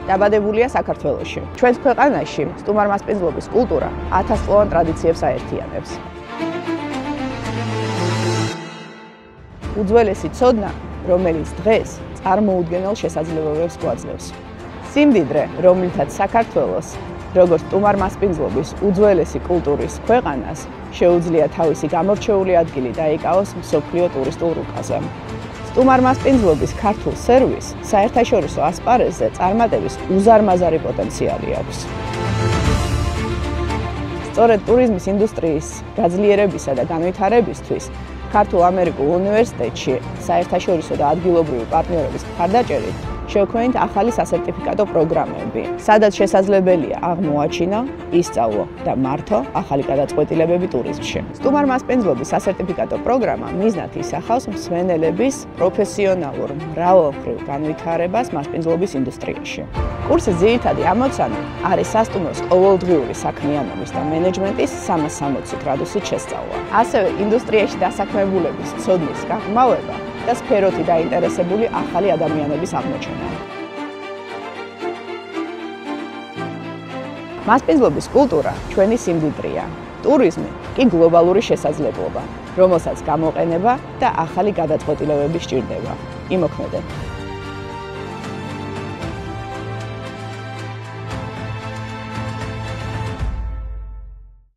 დაბადებულია საქართველოში. ჩვენს ქვეყანაში სტუმარმასპინძლობის კულტურა 1000 წლოვან ტრადიციებს აერთიანებს. უძველესი ცოდნა, რომელიც დღეს წარმოუდგენელ შესაძლებლობებს გვაძლევს. სიმდიდრე, რომლითაც საქართველოს, როგორც სტუმარმასპინძლობის უძველესი კულტურის ქვეყანას, შეუძლია თავისი გამორჩეული ადგილი დაიკავოს მსოფლიო ტურისტულ რუკაზე. სტუმარმასპინძლობის ქართულ სერვისს საერთაშორისო ასპარეზზე წარმატების უზარმაზარი პოტენციალი აქვს. სწორედ ტურიზმის ინდუსტრიის გაძლიერებისა და განვითარებისთვის ქართულ-ამერიკულ უნივერსიტეტში საერთაშორისო და ადგილობრივი პარტნიორების მხარდაჭერით შევქმნით ახალი სასერტიფიკატო პროგრამები, სადაც შესაძლებელია აღმოაჩინო, ისწავლო და მართო ახალი გადაწყვეტილებები ტურიზმში. სტუმარმასპინძლობის სასერტიფიკატო პროგრამა მიზნად ისახავს მსმენელების პროფესიონალურ მრავალმხრივ განვითარებას მასპინძლობის ინდუსტრიაში. კურსის ძირითადი ამოცანა არის სასტუმროს ყოველდღიური საქმიანობის და მენეჯმენტის 360 გრადუსით შესწავლა. ასევე ინდუსტრიაში დასაქმებულების ცოდნის გაღრმავება და სფეროთი დაინტერესებული ახალი ადამიანების აღმოჩენა. მასპინძლობის კულტურა ჩვენი სიმდიდრეა. ტურიზმი კი გლობალური შესაძლებლობა, რომელსაც გამოყენება და ახალი გადაწყვეტილებები სჭირდება. იმოქმედე.